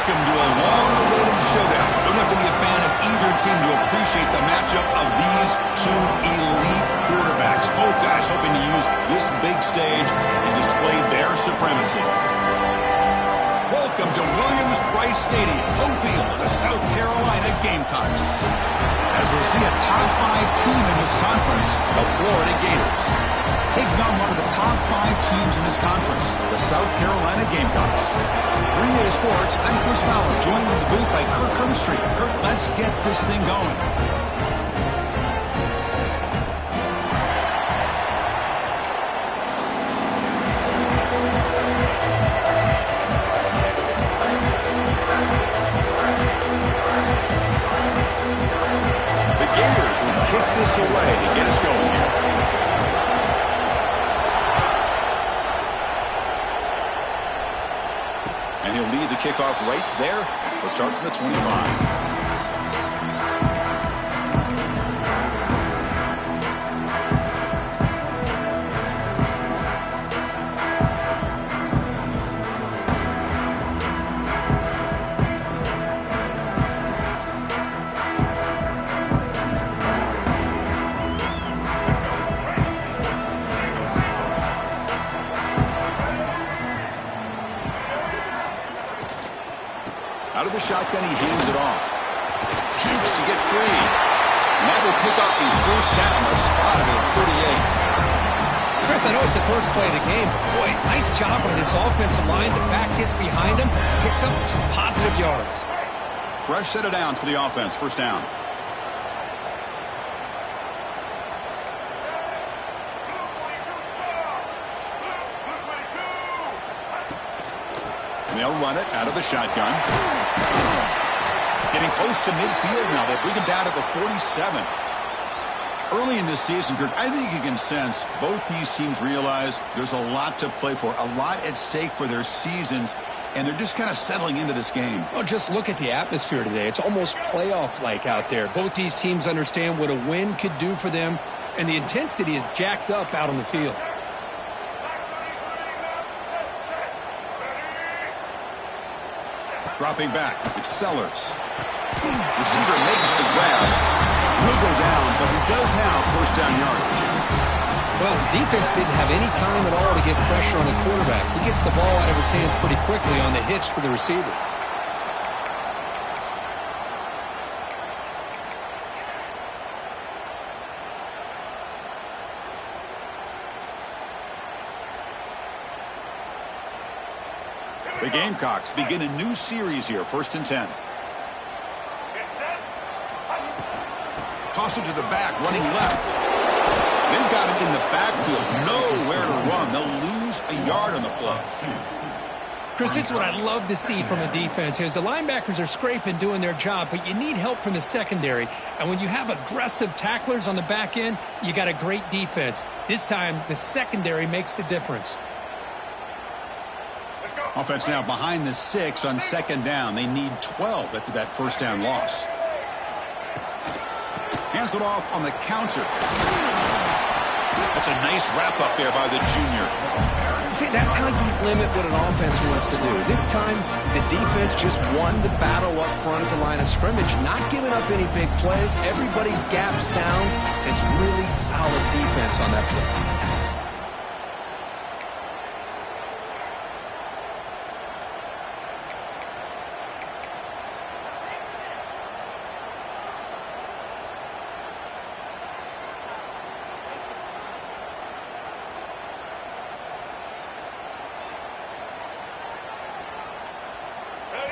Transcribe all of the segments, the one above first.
Welcome to a long-awaited showdown. You don't have to be a fan of either team to appreciate the matchup of these two elite quarterbacks. Both guys hoping to use this big stage and display their supremacy. Welcome to Williams-Brice Stadium, home field of the South Carolina Gamecocks. As we see a top 5 team in this conference, the Florida Gators. Taking on one of the top 5 teams in this conference, the South Carolina Gamecocks. Green Day Sports, I'm Chris Fowler, joined in the booth by Kirk Hermstreet. Kirk, let's get this thing going. The Gators will kick this away to get us going here. And he'll lead the kickoff right there. We'll start from the 25. Out of the shotgun, he hands it off. Jukes to get free. And that will pick up the first down, a spot at 38. Chris, I know it's the first play of the game, but boy, nice job by this offensive line. The back gets behind him, picks up some positive yards. Fresh set of downs for the offense. First down. And they'll run it out of the shotgun. Getting close to midfield now. They bring him down to the 47. Early in this season, Kirk, I think you can sense both these teams realize there's a lot to play for, a lot at stake for their seasons, and they're just kind of settling into this game. Well, just look at the atmosphere today. It's almost playoff-like out there. Both these teams understand what a win could do for them, and the intensity is jacked up out on the field. Dropping back, it's Sellers. Receiver makes the grab. He'll go down, but he does have first down yardage. Well, defense didn't have any time at all to get pressure on the quarterback. He gets the ball out of his hands pretty quickly on the hitch to the receiver. The Gamecocks begin a new series here, 1st and 10. Toss it to the back, running left. They've got him in the backfield, nowhere to run. They'll lose a yard on the play. Chris, this is what I love to see from a defense. Is the linebackers are scraping, doing their job, but you need help from the secondary. And when you have aggressive tacklers on the back end, you got a great defense. This time, the secondary makes the difference. Offense now behind the 6 on 2nd down. They need 12 after that first down loss. Hands it off on the counter. That's a nice wrap up there by the junior. See, that's how you limit what an offense wants to do. This time, the defense just won the battle up front at the line of scrimmage, not giving up any big plays. Everybody's gap sound. It's really solid defense on that play.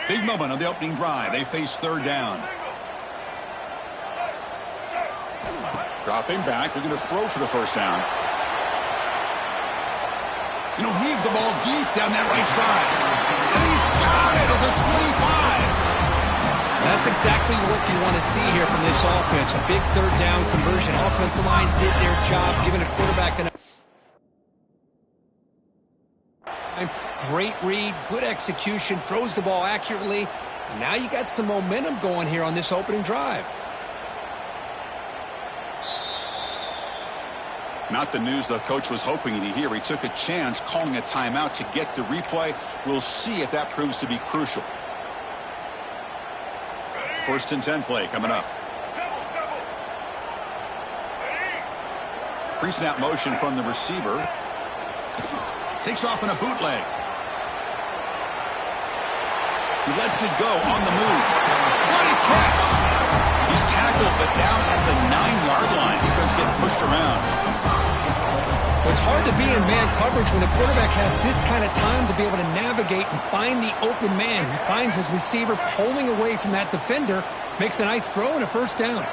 Big moment on the opening drive. They face 3rd down. Dropping back. They're going to throw for the first down. You know, heave the ball deep down that right side. And he's got it at the 25. That's exactly what you want to see here from this offense. A big 3rd down conversion. Offensive line did their job, giving a quarterback enough. Great read, good execution, throws the ball accurately. And now you got some momentum going here on this opening drive. Not the news the coach was hoping to hear. He took a chance calling a timeout to get the replay. We'll see if that proves to be crucial. First and 10 play coming up. Pre-snap motion from the receiver. Takes off in a bootleg. He lets it go on the move. What a catch! He's tackled, but down at the 9-yard line. Defense getting pushed around. Well, it's hard to be in man coverage when the quarterback has this kind of time to be able to navigate and find the open man. He finds his receiver pulling away from that defender, makes a nice throw and a first down.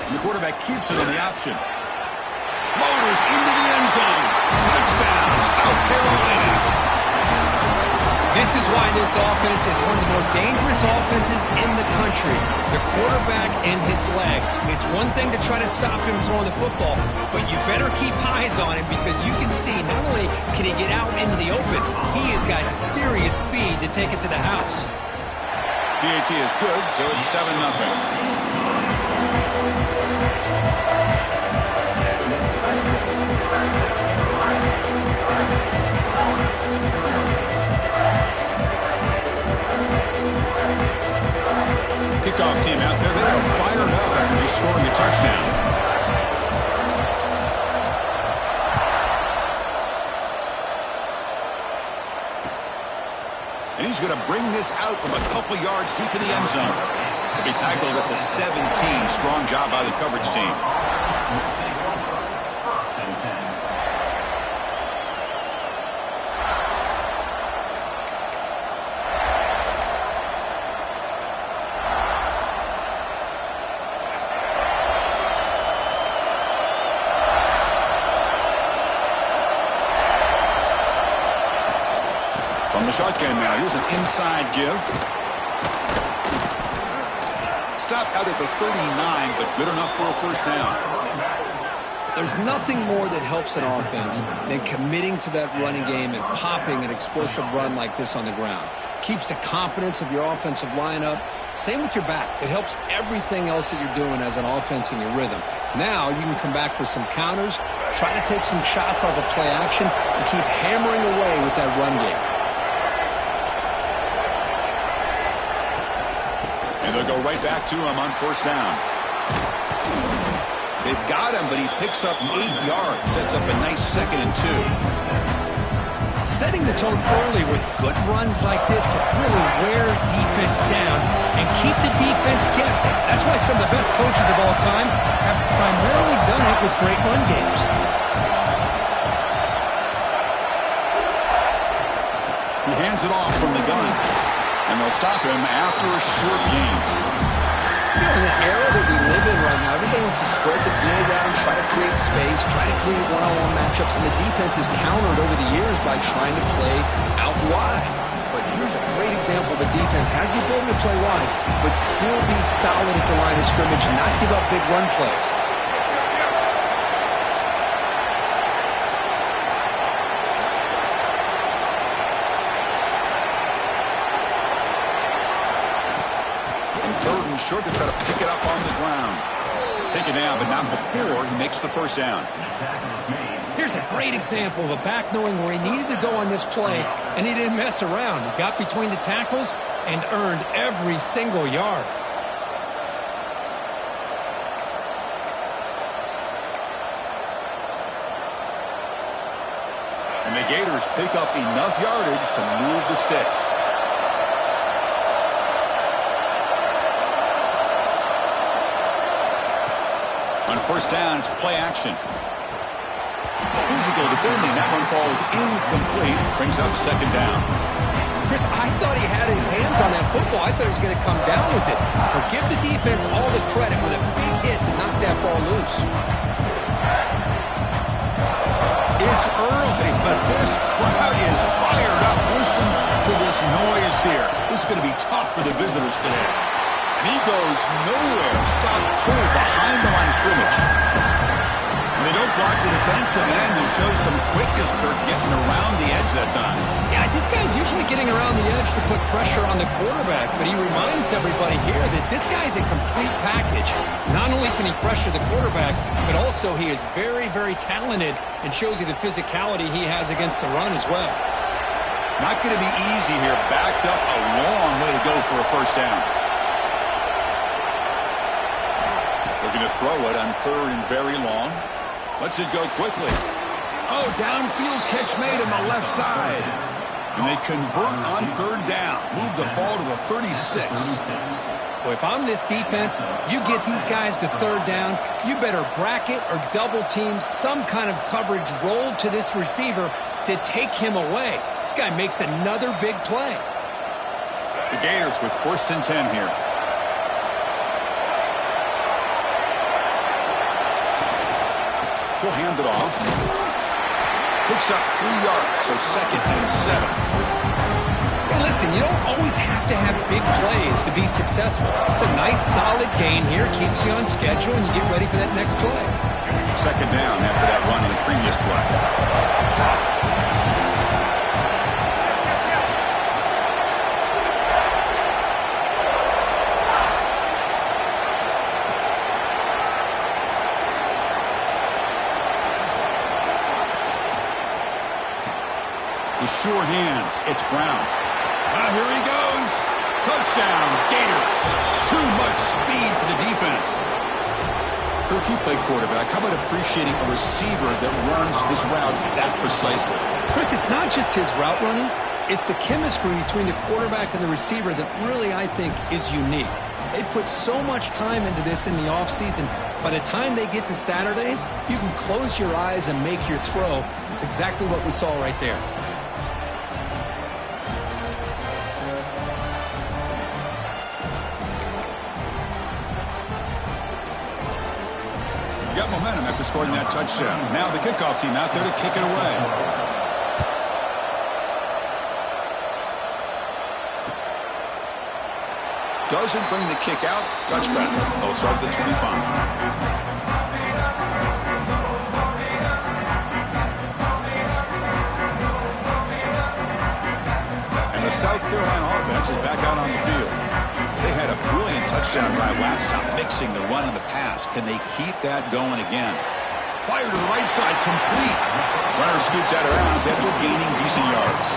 And the quarterback keeps it in the option. Motors into the end zone. Touchdown, South Carolina. This is why this offense is one of the more dangerous offenses in the country. The quarterback and his legs. It's one thing to try to stop him throwing the football, but you better keep eyes on him because you can see not only can he get out into the open, he has got serious speed to take it to the house. PAT is good, so it's 7-0. Kickoff team out there, they are fired up after just scoring a touchdown. And he's going to bring this out from a couple yards deep in the end zone. He'll be tackled at the 17. Strong job by the coverage team. From the shotgun now, here's an inside give. Stopped out at the 39, but good enough for a first down. There's nothing more that helps an offense than committing to that running game and popping an explosive run like this on the ground. Keeps the confidence of your offensive lineup. Same with your back. It helps everything else that you're doing as an offense in your rhythm. Now you can come back with some counters, try to take some shots off of play action, and keep hammering away with that run game. And they'll go right back to him on first down. They've got him, but he picks up 8 yards. Sets up a nice 2nd and 2. Setting the tone early with good runs like this can really wear defense down and keep the defense guessing. That's why some of the best coaches of all time have primarily done it with great run games. He hands it off from the gun. And they'll stop him after a short gain. You know, in the era that we live in right now, everybody wants to spread the field around, try to create space, try to create one-on-one matchups, and the defense is countered over the years by trying to play out wide. But here's a great example. The defense has the ability to play wide, but still be solid at the line of scrimmage and not give up big run plays. Short to try to pick it up on the ground. Take it down, but not before he makes the first down. Here's a great example of a back knowing where he needed to go on this play, and he didn't mess around. He got between the tackles and earned every single yard. And the Gators pick up enough yardage to move the sticks. On first down, it's play action. Physical defending. That one falls incomplete. Brings up 2nd down. Chris, I thought he had his hands on that football. I thought he was going to come down with it. But give the defense all the credit with a big hit to knock that ball loose. It's early, but this crowd is fired up. Listen to this noise here. This is going to be tough for the visitors today. And he goes nowhere. Stopped cold behind the line of scrimmage. And they don't block the defensive end. He shows some quickness, Kirk, getting around the edge that time. Yeah, this guy's usually getting around the edge to put pressure on the quarterback, but he reminds everybody here that this guy's a complete package. Not only can he pressure the quarterback, but also he is very, very talented and shows you the physicality he has against the run as well. Not going to be easy here. Backed up a long way to go for a first down. They're going to throw it on 3rd and very long. Lets it go quickly. Oh, downfield catch made on the left side. And they convert on 3rd down. Move the ball to the 36. Well, if I'm this defense, you get these guys to 3rd down, you better bracket or double team some kind of coverage rolled to this receiver to take him away. This guy makes another big play. The Gators with 1st and 10 here. He'll hand it off. Picks up 3 yards, so 2nd and 7. Hey, listen, you don't always have to have big plays to be successful. It's a nice, solid gain here. Keeps you on schedule, and you get ready for that next play. 2nd down after that run in the previous play. With sure hands, it's Brown. Here he goes. Touchdown, Gators. Too much speed for the defense. Kirk, you play quarterback. How about appreciating a receiver that runs his routes that precisely? Chris, it's not just his route running. It's the chemistry between the quarterback and the receiver that really, I think, is unique. They put so much time into this in the offseason. By the time they get to Saturdays, you can close your eyes and make your throw. It's exactly what we saw right there. Got momentum after scoring that touchdown. Now the kickoff team out there to kick it away. Doesn't bring the kick out. Touchback. They'll start at the 25. South Carolina offense is back out on the field. They had a brilliant touchdown drive last time, mixing the run and the pass. Can they keep that going again? Fire to the right side, complete. Runner scoots out of bounds after gaining decent yards.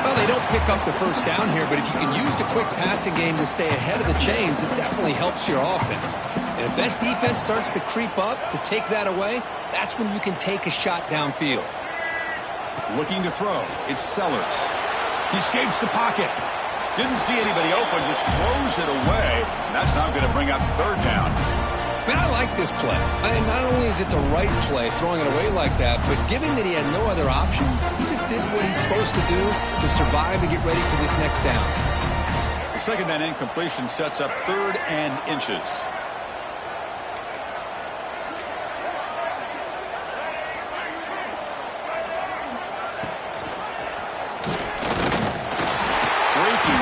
Well, they don't pick up the first down here, but if you can use the quick passing game to stay ahead of the chains, it definitely helps your offense. And if that defense starts to creep up to take that away, that's when you can take a shot downfield. Looking to throw. It's Sellers. He escapes the pocket. Didn't see anybody open, just throws it away. And that's not going to bring up 3rd down. Man, I like this play. Not only is it the right play, throwing it away like that, but given that he had no other option, he just did what he's supposed to do to survive and get ready for this next down. The 2nd down incompletion sets up 3rd and inches.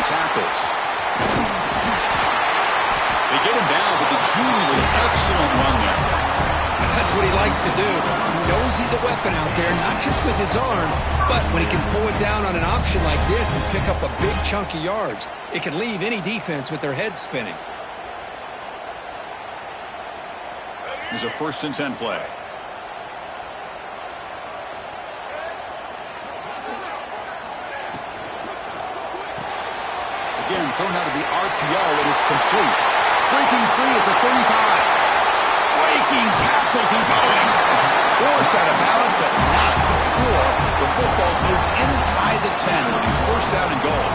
Tackles. They get him down with the genuinely excellent run there. And that's what he likes to do. He knows he's a weapon out there, not just with his arm, but when he can pull it down on an option like this and pick up a big chunk of yards, it can leave any defense with their head spinning. Here's a 1st and 10 play. Again, thrown out of the RPO, it is complete. Breaking free at the 35. Breaking tackles and going. Force out of bounds, but not before the football's moved inside the 10. It'll be 1st down and goal.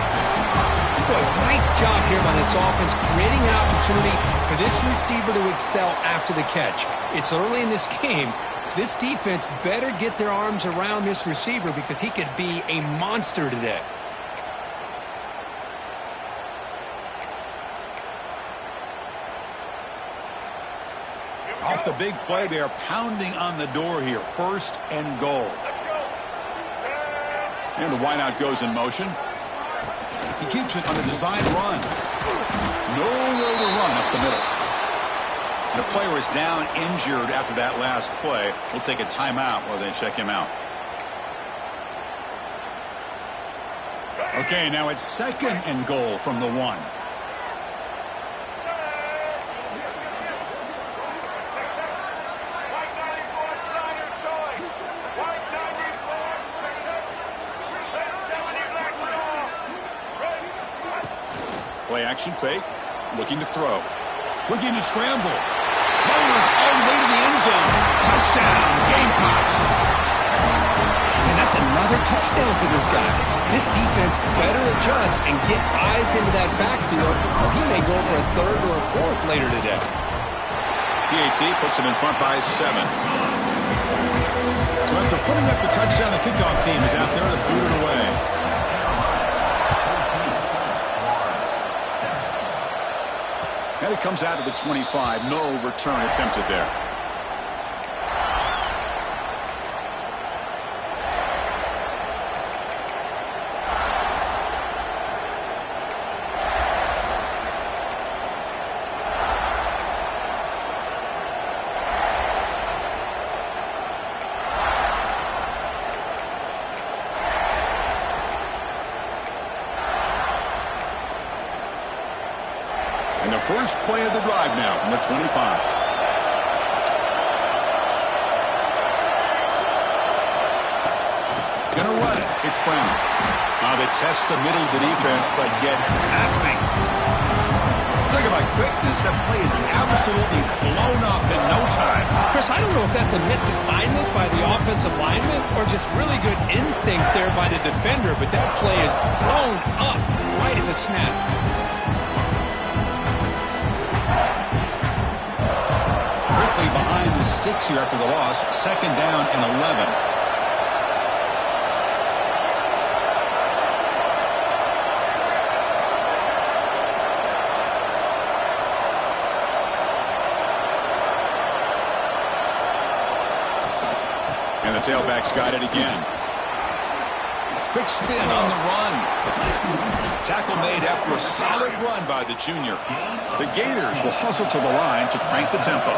Boy, nice job here by this offense, creating an opportunity for this receiver to excel after the catch. It's early in this game, so this defense better get their arms around this receiver because he could be a monster today. Off the big play, they are pounding on the door here. 1st and goal. And the wideout goes in motion. He keeps it on a design run. Nowhere to run up the middle. And the player is down injured after that last play. We'll take a timeout while they check him out. Okay, now it's 2nd and goal from the 1. Play action fake. Looking to throw. Looking to scramble. Lowers all the way to the end zone. Touchdown, Gamecocks. And that's another touchdown for this guy. This defense better adjust and get eyes into that backfield, or he may go for a third or a fourth later today. PAT puts him in front by 7. So after putting up the touchdown, the kickoff team is out there to boot it away. And it comes out of the 25. No return attempted there. And the first play of the drive now from the 25. Gonna run it. It's Brown. They test the middle of the defense, but get nothing. Talking about quickness, that play is absolutely blown up in no time. Chris, I don't know if that's a misassignment by the offensive lineman or just really good instincts there by the defender, but that play is blown up right at the snap. Behind the sticks here after the loss. 2nd down and 11. And the tailback's got it again. Quick spin on the run. Tackle made after a solid run by the junior. The Gators will hustle to the line to crank the tempo.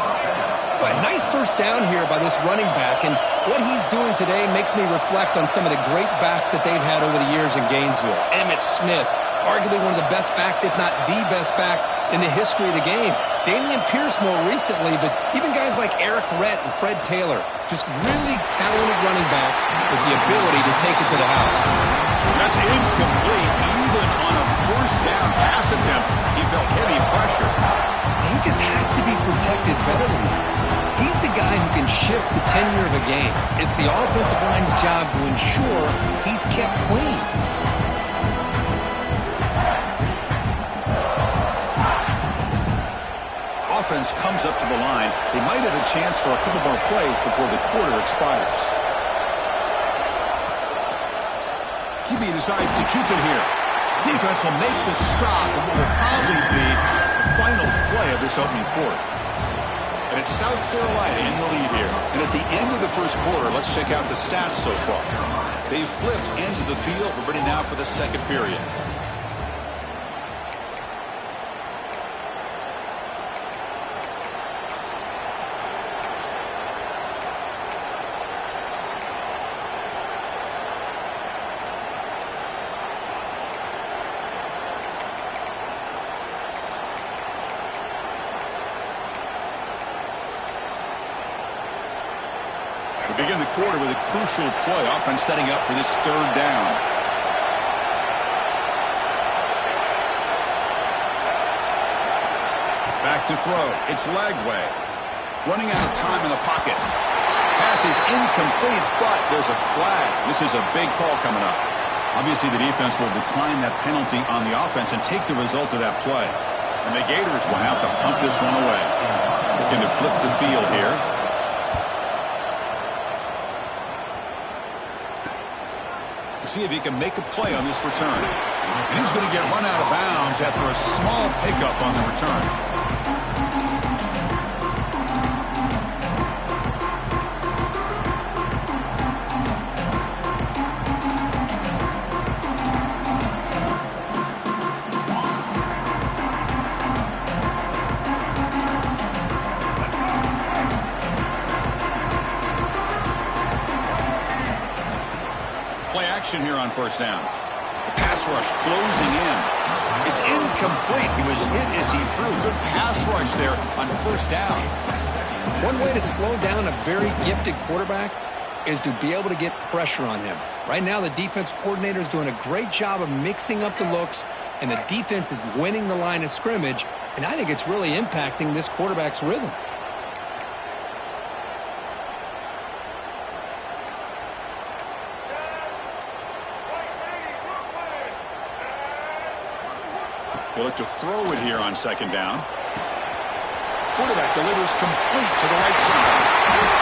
A nice first down here by this running back, and what he's doing today makes me reflect on some of the great backs that they've had over the years in Gainesville. Emmitt Smith, arguably one of the best backs, if not the best back in the history of the game. Damian Pierce more recently, but even guys like Eric Rhett and Fred Taylor, just really talented running backs with the ability to take it to the house. That's incomplete. Even on a first down pass attempt, he felt heavy pressure. He just has to be protected better than that. He's the guy who can shift the tenure of a game. It's the offensive line's job to ensure he's kept clean. Offense comes up to the line. They might have a chance for a couple more plays before the quarter expires. QB decides to keep it here. Defense will make the stop of what will probably be the final play of this opening quarter. And it's South Carolina in the lead here. And at the end of the first quarter, let's check out the stats so far. They've flipped ends of the field. We're ready now for the second period. Begin the quarter with a crucial play. Offense setting up for this 3rd down. Back to throw. It's Lagway. Running out of time in the pocket. Pass is incomplete, but there's a flag. This is a big call coming up. Obviously, the defense will decline that penalty on the offense and take the result of that play. And the Gators will have to punt this one away. Looking to flip the field here. See if he can make a play on this return. And he's going to get run out of bounds after a small pickup on the return. Play action here on first down. The pass rush closing in. It's incomplete. He was hit as he threw. Good pass rush there on first down. One way to slow down a very gifted quarterback is to be able to get pressure on him. Right now, the defense coordinator is doing a great job of mixing up the looks, and the defense is winning the line of scrimmage, and I think it's really impacting this quarterback's rhythm. They look to throw it here on second down. Quarterback delivers complete to the right side.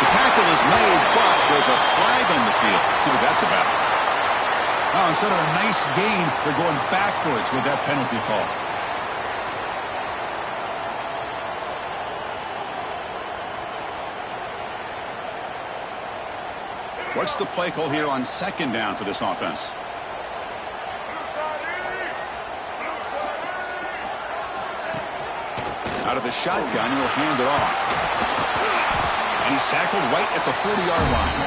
The tackle is made, but there's a flag on the field. Let's see what that's about. Oh, instead of a nice gain, they're going backwards with that penalty call. What's the play call here on second down for this offense? Out of the shotgun, he'll hand it off. And he's tackled right at the 40-yard line.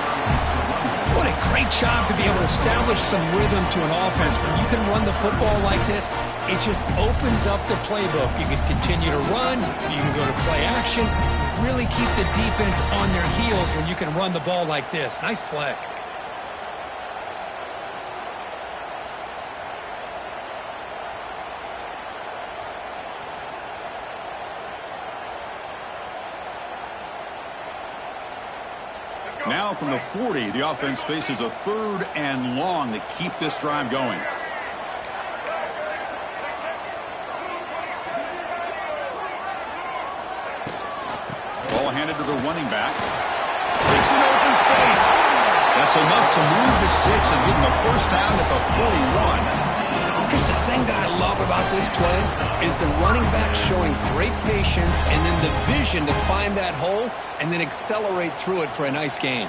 What a great job to be able to establish some rhythm to an offense. When you can run the football like this, it just opens up the playbook. You can continue to run. You can go to play action. You really keep the defense on their heels when you can run the ball like this. Nice play. Now from the 40, the offense faces a 3rd and long to keep this drive going. Ball handed to the running back. Takes an open space. That's enough to move the sticks and give him a first down at the 41. Chris, the thing that I love about this play is the running back showing great patience and then the vision to find that hole and then accelerate through it for a nice gain.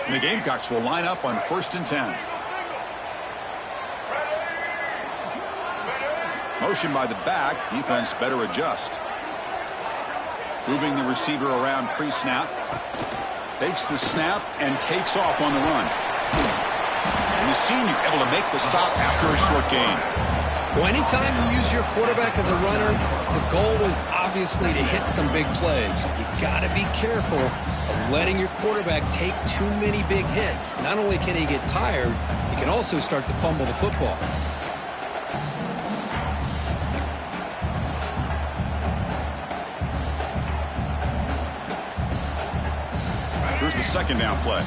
And the Gamecocks will line up on 1st and 10. Motion by the back. Defense better adjust. Moving the receiver around pre-snap. Takes the snap and takes off on the run. And the senior able to make the stop after a short gain. Well, anytime you use your quarterback as a runner, the goal is obviously to hit some big plays. You got to be careful of letting your quarterback take too many big hits. Not only can he get tired, he can also start to fumble the football. Here's the second down play.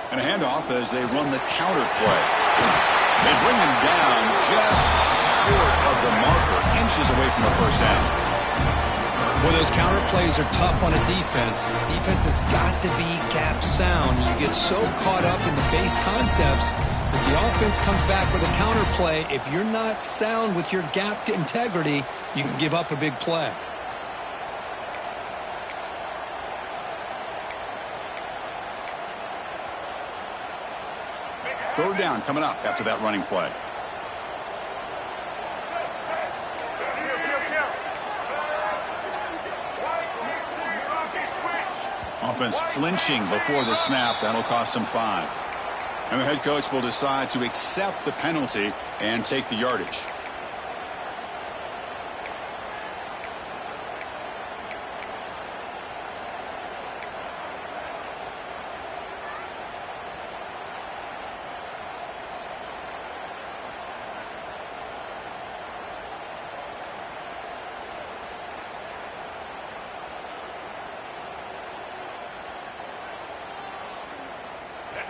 And a handoff as they run the counter play. They bring him down just short of the marker, inches away from the first down. Well, those counter plays are tough on a defense. Defense has got to be gap sound. You get so caught up in the base concepts that the offense comes back with a counter play. If you're not sound with your gap integrity, you can give up a big play. Third down coming up after that running play. Offense flinching before the snap. That'll cost him 5. And the head coach will decide to accept the penalty and take the yardage.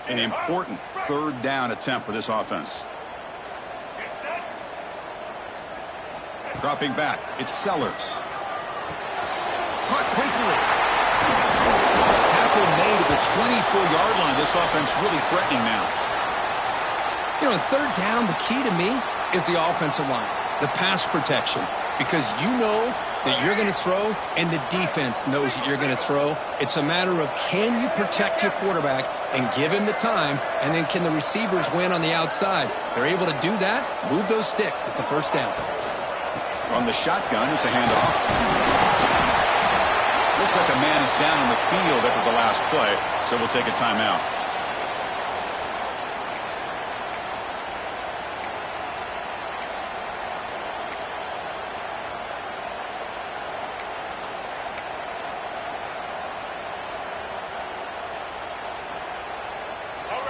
An important third down attempt for this offense. Dropping back, it's Sellers. Caught quickly. Tackle made at the 24-yard line. This offense really threatening now. You know, third down, the key to me is the offensive line, the pass protection, because you know that you're going to throw, and the defense knows that you're going to throw. It's a matter of can you protect your quarterback and give him the time, and then can the receivers win on the outside? They're able to do that, move those sticks. It's a first down. On the shotgun, it's a handoff. Looks like a man is down on the field after the last play, so we'll take a timeout.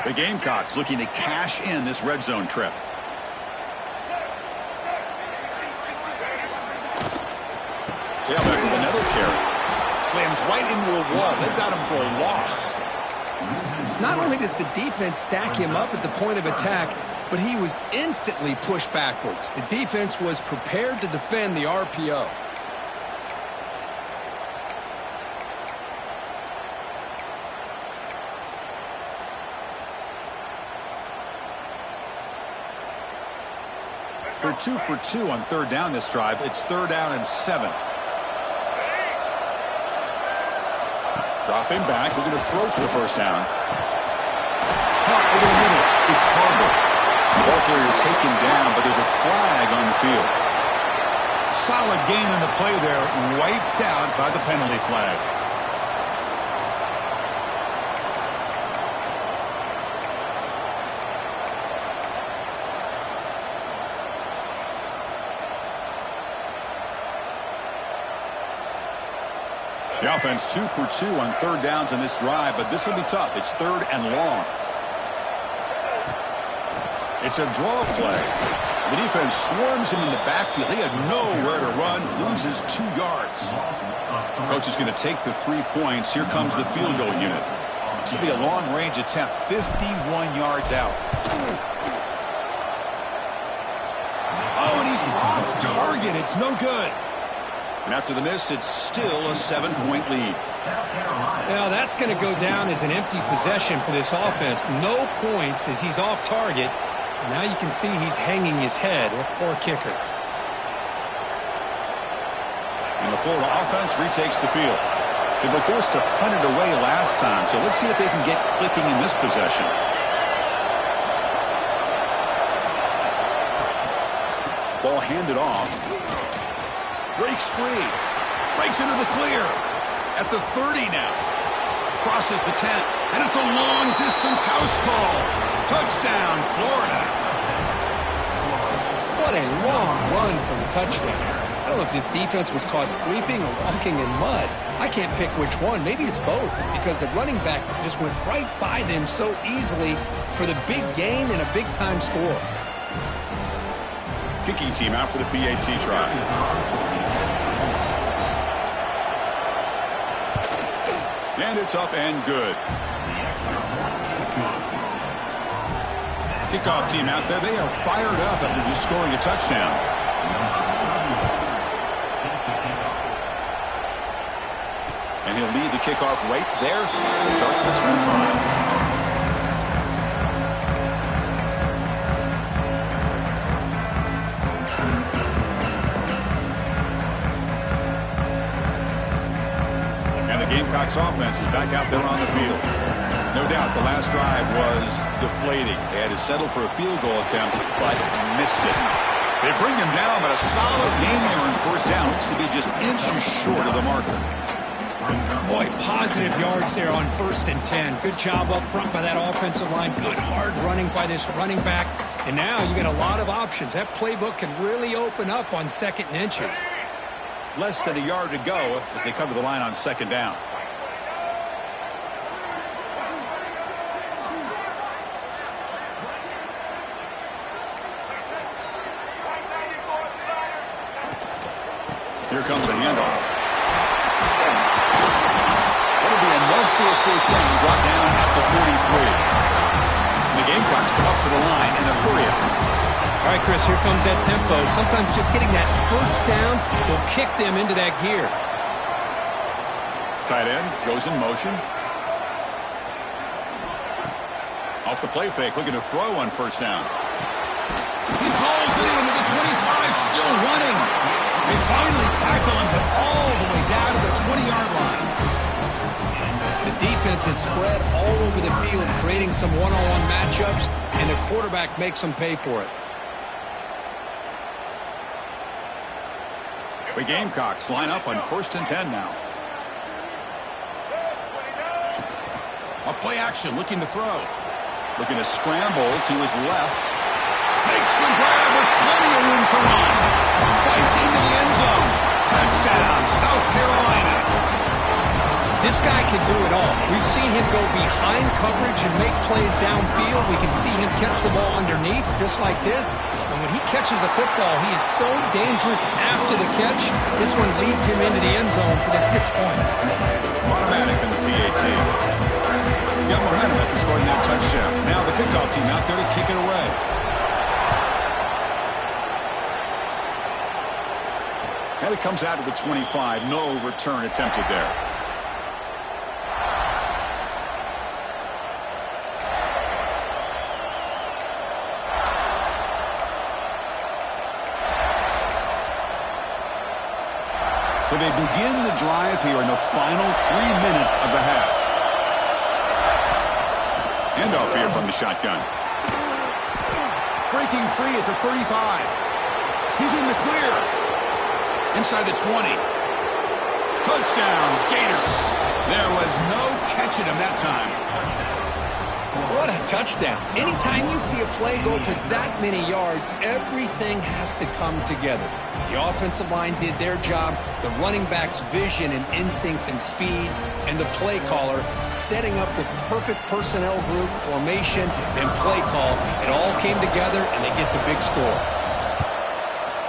The Gamecocks looking to cash in this red zone trip. Tailback with another carry. Slams right into a wall. They've got him for a loss. Not only does the defense stack him up at the point of attack, but he was instantly pushed backwards. The defense was prepared to defend the RPO. They're 2 for 2 on third down this drive. It's 3rd down and 7. Dropping back, looking to throw for the first down. Caught over the middle. It's Harbor. The ball carrier taken down, but there's a flag on the field. Solid gain in the play there, wiped out by the penalty flag. The offense 2 for 2 on third downs in this drive, but this will be tough. It's 3rd and long. It's a draw play. The defense swarms him in the backfield. He had nowhere to run, loses 2 yards. The coach is going to take the 3 points. Here comes the field goal unit. This will be a long-range attempt, 51 yards out. Oh, and he's off target. It's no good. And after the miss, it's still a 7-point lead. Now that's going to go down as an empty possession for this offense. No points as he's off target. And now you can see he's hanging his head. A poor kicker. And the Florida offense retakes the field. They were forced to punt it away last time, so let's see if they can get clicking in this possession. Ball handed off. Breaks free. Breaks into the clear. At the 30 now. Crosses the 10. And it's a long-distance house call. Touchdown, Florida. What a long run for the touchdown. I don't know if this defense was caught sleeping or walking in mud. I can't pick which one. Maybe it's both, because the running back just went right by them so easily for the big gain and a big-time score. Kicking team out for the PAT try. And it's up and good. Kickoff team out there. They are fired up after just scoring a touchdown. And he'll lead the kickoff right there. Start at the 25. Gamecocks offense is back out there on the field. No doubt the last drive was deflating. They had to settle for a field goal attempt, but missed it. They bring him down, but a solid game there on first down. Looks to be just inches short of the marker. Boy, positive yards there on 1st and 10. Good job up front by that offensive line. Good hard running by this running back. And now you got a lot of options. That playbook can really open up on 2nd and inches. Less than a yard to go as they come to the line on 2nd down. Here comes a handoff. That'll be enough for a first down, brought down at the 43. And the Gamecocks come up to the line in a hurry. All right, Chris, here comes that tempo. Sometimes just getting that first down will kick them into that gear. Tight end goes in motion. Off the play fake, looking to throw on first down. He hauls it into the 25, still running. They finally tackle him, but all the way down to the 20-yard line. The defense is spread all over the field, creating some one-on-one matchups, and the quarterback makes them pay for it. The Gamecocks line up on 1st and 10 now. A play action, looking to throw. Looking to scramble to his left. Makes the grab with plenty of room to run. Fights into the end zone. Touchdown, South Carolina. This guy can do it all. We've seen him go behind coverage and make plays downfield. We can see him catch the ball underneath, just like this. And when he catches a football, he is so dangerous after the catch. This one leads him into the end zone for the 6 points. Automatic in the PAT. Got momentum after scoring that touchdown. Now the kickoff team out there to kick it away. And it comes out to the 25. No return attempted there. So they begin the drive here in the final 3 minutes of the half. Handoff here from the shotgun. Breaking free at the 35. He's in the clear. Inside the 20. Touchdown, Gators. There was no catching him that time. What a touchdown. Anytime you see a play go for that many yards, everything has to come together. The offensive line did their job, the running back's vision and instincts and speed, and the play caller setting up the perfect personnel group, formation, and play call. It all came together, and they get the big score.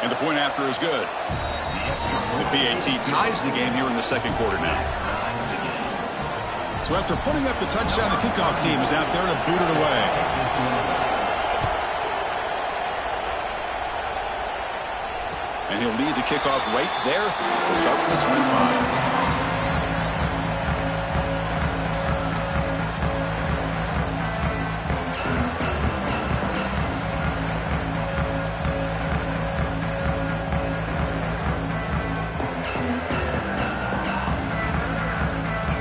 And the point after is good. The PAT ties the game here in the second quarter now. So after putting up the touchdown, the kickoff team is out there to boot it away. And he'll lead the kickoff right there to start from the 25.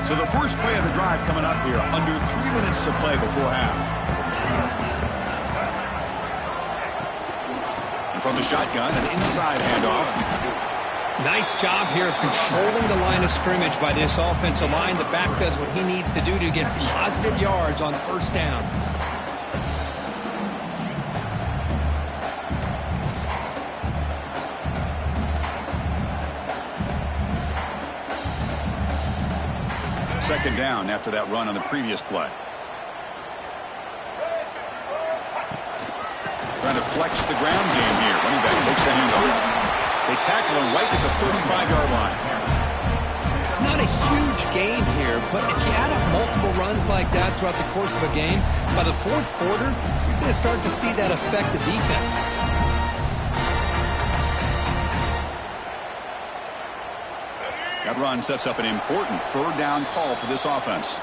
So the first play of the drive coming up here, under 3 minutes to play before half. And from the shotgun, an inside handoff. Nice job here of controlling the line of scrimmage by this offensive line. The back does what he needs to do to get positive yards on first down. Second down after that run on the previous play. Trying to flex the ground game here. Running back takes the handoff. They tackle him right at the 35-yard line. It's not a huge gain here, but if you add up multiple runs like that throughout the course of a game, by the fourth quarter, you're going to start to see that affect the defense. That run sets up an important third down call for this offense.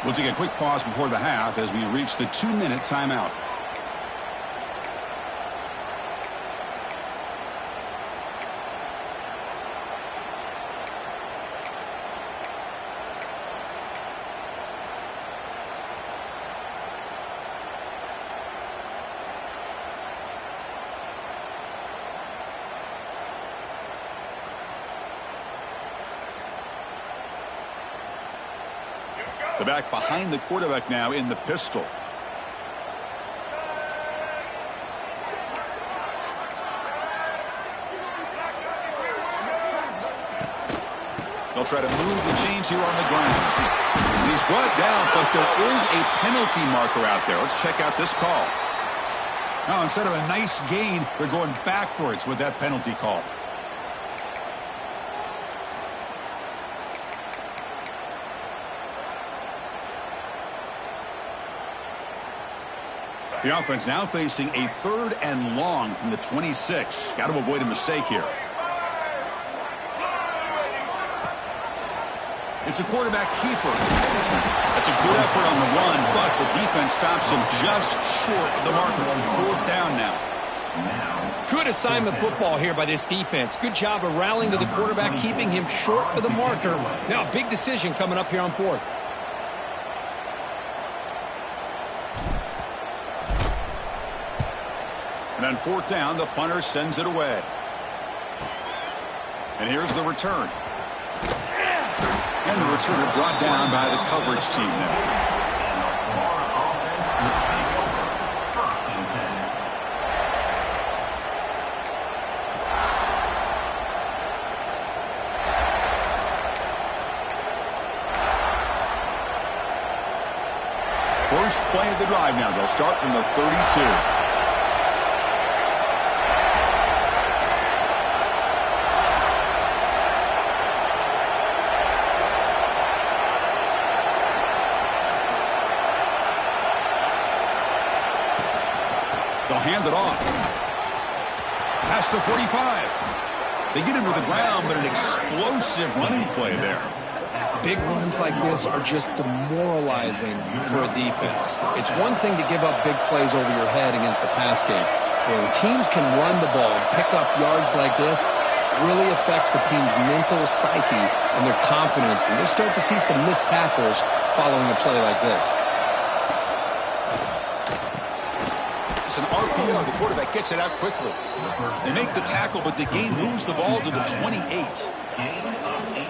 We'll take a quick pause before the half as we reach the 2-minute timeout. The back behind the quarterback now in the pistol. They'll try to move the chains here on the ground. He's brought down, but there is a penalty marker out there. Let's check out this call. Now, instead of a nice gain, they're going backwards with that penalty call. The offense now facing a third and long from the 26. Got to avoid a mistake here. It's a quarterback keeper. That's a good effort on the run, but the defense stops him just short of the marker. Fourth down now. Good assignment football here by this defense. Good job of rallying to the quarterback, keeping him short of the marker. Now a big decision coming up here on fourth. And on fourth down, the punter sends it away. And here's the return. And the returner brought down by the coverage team now. First play of the drive now. They'll start from the 32. They'll hand it off. Past the 45. They get him to the ground, but an explosive running play there. Big runs like this are just demoralizing for a defense. It's one thing to give up big plays over your head against the pass game. When teams can run the ball and pick up yards like this, it really affects the team's mental psyche and their confidence. And you'll start to see some missed tackles following a play like this. It's an RPO. The quarterback gets it out quickly. They make the tackle, but the game moves the ball to the 28.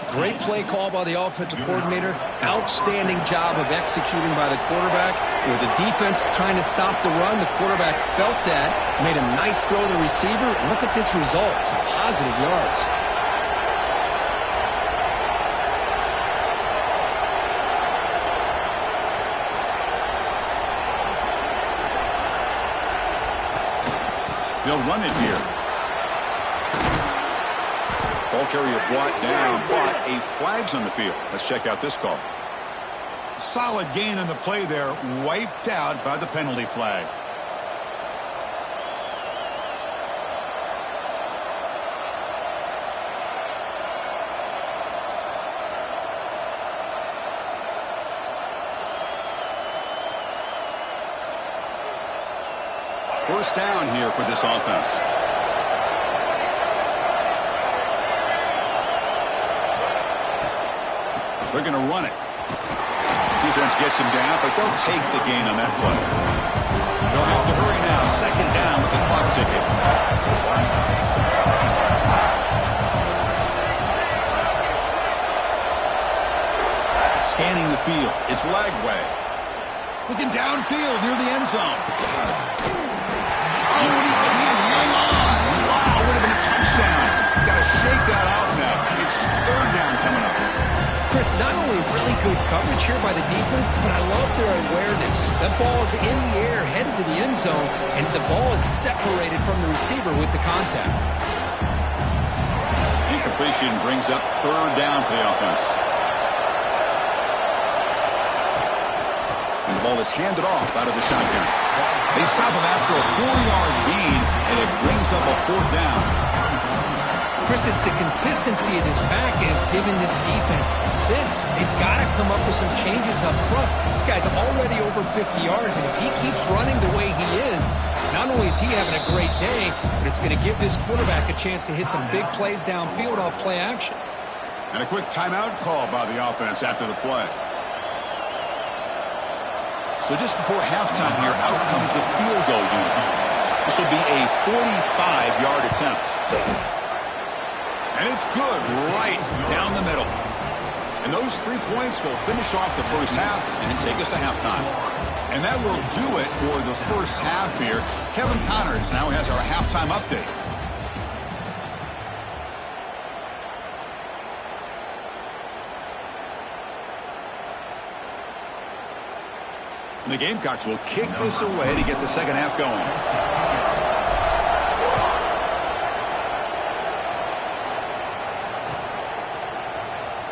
Great play call by the offensive coordinator. Outstanding job of executing by the quarterback. With the defense trying to stop the run, the quarterback felt that, made a nice throw to the receiver. Look at this result. Some positive yards. They'll run it here. Ball carrier brought down, but a flag's on the field. Let's check out this call. Solid gain on the play there, wiped out by the penalty flag. First down here for this offense. They're going to run it. Defense gets him down, but they'll take the gain on that play. They'll have to hurry now. Second down with the clock ticking. Scanning the field. It's Lagway. Looking downfield near the end zone. Oh, and he can't hang on. Wow, would have been a touchdown. Got to shake that off now. It's third down coming up. Chris, not only really good coverage here by the defense, but I love their awareness. That ball is in the air, headed to the end zone, and the ball is separated from the receiver with the contact. Incompletion brings up third down for the offense. And the ball is handed off out of the shotgun. They stop him after a 4-yard gain, and it brings up a fourth down. Chris, it's the consistency of this back is giving this defense fits. They've got to come up with some changes up front. This guy's already over 50 yards, and if he keeps running the way he is, not only is he having a great day, but it's going to give this quarterback a chance to hit some big plays downfield off play action. And a quick timeout call by the offense after the play. So just before halftime here, out comes the field goal unit. This will be a 45-yard attempt. And it's good right down the middle. And those 3 points will finish off the first half and take us to halftime. And that will do it for the first half here. Kevin Connors now has our halftime update. And the Gamecocks will kick this away to get the second half going.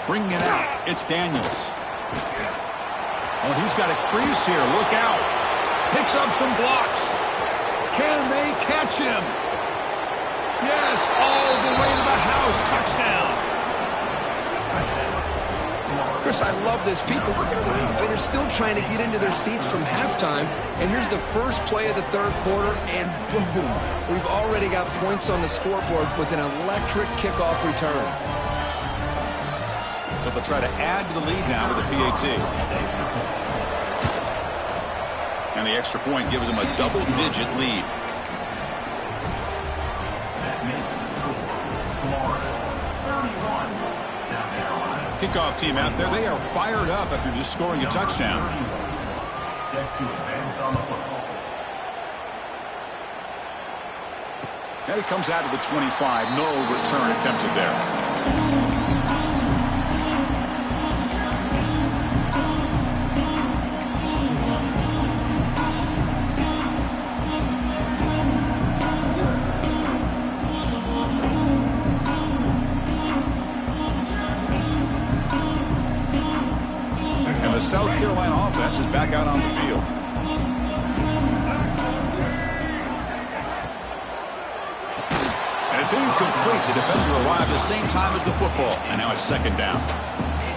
Bringing it out, it's Daniels. Oh, he's got a crease here. Look out. Picks up some blocks. Can they catch him? Yes, all the way to the house. Touchdown. Chris, I love this. People looking around. I mean, they're still trying to get into their seats from halftime. And here's the first play of the third quarter, and boom, we've already got points on the scoreboard with an electric kickoff return. So they'll try to add to the lead now with a PAT. And the extra point gives them a double-digit lead. Kickoff team out there, they are fired up after just scoring a touchdown. And he comes out to the 25. No return attempted there. And the South Carolina offense is back out on the field. It's incomplete. The defender arrived the same time as the football, and now it's second down.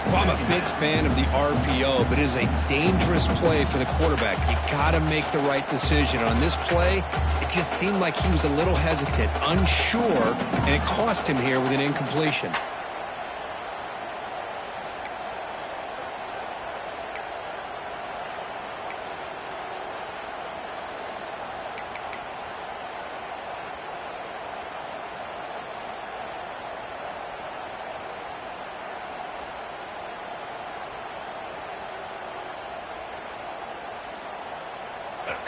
Well, I'm a big fan of the RPO, but it is a dangerous play for the quarterback. You got to make the right decision. On this play, it just seemed like he was a little hesitant, unsure, and it cost him here with an incompletion.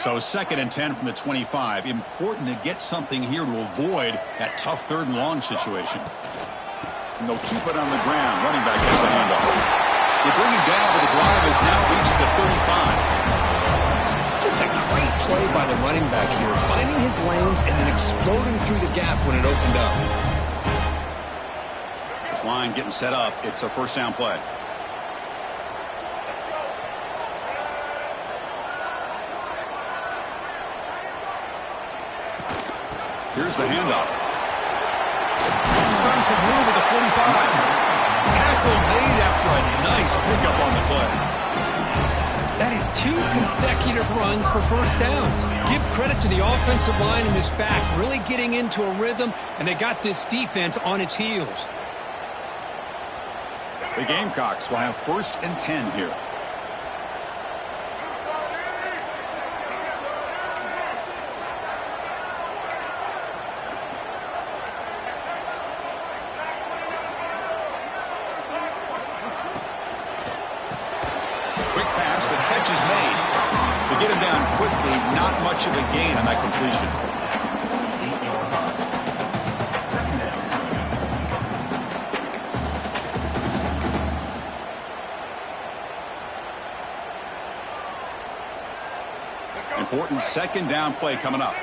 So second and 10 from the 25. Important to get something here to avoid that tough third and long situation. And they'll keep it on the ground. Running back gets the handoff. They bring him down, but the drive has now reached the 35. Just a great play by the running back here, finding his lanes and then exploding through the gap when it opened up. This line getting set up. It's a first down play. Here's the handoff. He's found some room at the 45. Tackle made after a nice pickup on the play. That is 2 consecutive runs for first downs. Give credit to the offensive line and this back really getting into a rhythm, and they got this defense on its heels. The Gamecocks will have first and 10 here. Much of a gain on that completion. Important second down play coming up.